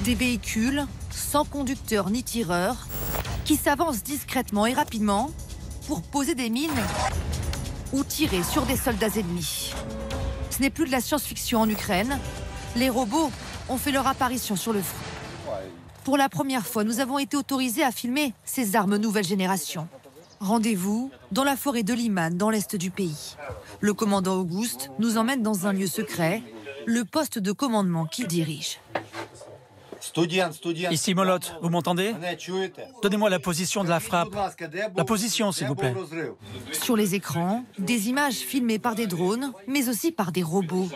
Des véhicules sans conducteur ni tireur qui s'avancent discrètement et rapidement pour poser des mines ou tirer sur des soldats ennemis. Ce n'est plus de la science-fiction en Ukraine. Les robots ont fait leur apparition sur le front. Pour la première fois, nous avons été autorisés à filmer ces armes nouvelle génération. Rendez-vous dans la forêt de Liman, dans l'est du pays. Le commandant Auguste nous emmène dans un lieu secret, le poste de commandement qu'il dirige. Ici Molot, vous m'entendez? Donnez-moi la position de la frappe. La position, s'il vous plaît. Sur les écrans, des images filmées par des drones, mais aussi par des robots.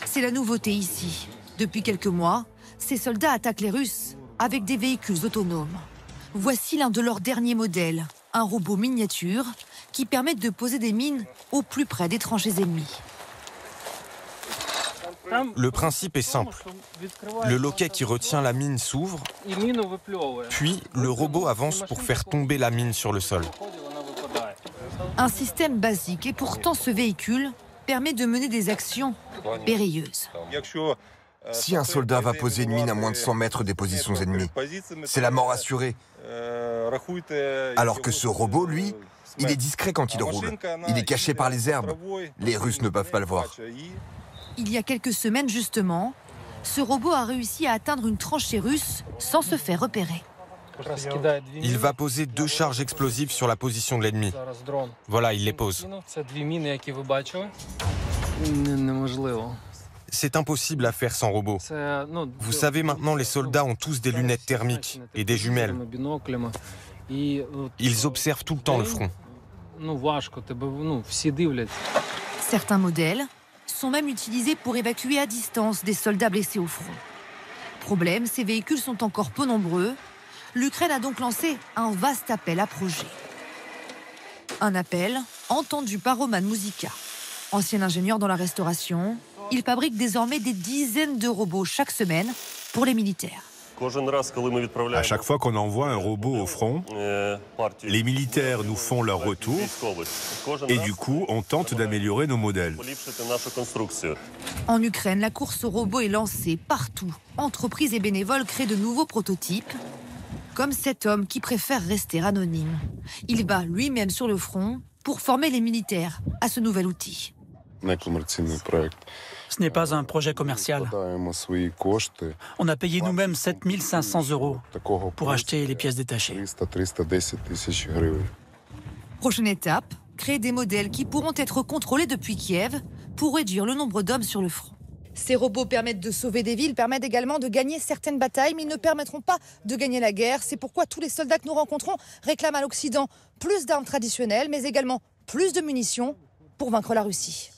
C'est la nouveauté ici. Depuis quelques mois, ces soldats attaquent les Russes avec des véhicules autonomes. Voici l'un de leurs derniers modèles, un robot miniature qui permet de poser des mines au plus près des tranchées ennemies. Le principe est simple. Le loquet qui retient la mine s'ouvre, puis le robot avance pour faire tomber la mine sur le sol. Un système basique et pourtant ce véhicule permet de mener des actions périlleuses. Si un soldat va poser une mine à moins de 100 mètres des positions ennemies, c'est la mort assurée. Alors que ce robot, lui, il est discret quand il roule. Il est caché par les herbes. Les Russes ne peuvent pas le voir. Il y a quelques semaines, justement, ce robot a réussi à atteindre une tranchée russe sans se faire repérer. Il va poser 2 charges explosives sur la position de l'ennemi. Voilà, il les pose. C'est impossible à faire sans robot. Vous savez, maintenant, les soldats ont tous des lunettes thermiques et des jumelles. Ils observent tout le temps le front. Certains modèles sont même utilisés pour évacuer à distance des soldats blessés au front. Problème, ces véhicules sont encore peu nombreux. L'Ukraine a donc lancé un vaste appel à projets. Un appel entendu par Roman Muzica. Ancien ingénieur dans la restauration, il fabrique désormais des dizaines de robots chaque semaine pour les militaires. À chaque fois qu'on envoie un robot au front, les militaires nous font leur retour et du coup, on tente d'améliorer nos modèles. En Ukraine, la course aux robots est lancée partout. Entreprises et bénévoles créent de nouveaux prototypes, comme cet homme qui préfère rester anonyme. Il va lui-même sur le front pour former les militaires à ce nouvel outil. Ce n'est pas un projet commercial. On a payé nous-mêmes 7 500 € pour acheter les pièces détachées. Prochaine étape, créer des modèles qui pourront être contrôlés depuis Kiev pour réduire le nombre d'hommes sur le front. Ces robots permettent de sauver des villes, permettent également de gagner certaines batailles, mais ils ne permettront pas de gagner la guerre. C'est pourquoi tous les soldats que nous rencontrons réclament à l'Occident plus d'armes traditionnelles, mais également plus de munitions pour vaincre la Russie.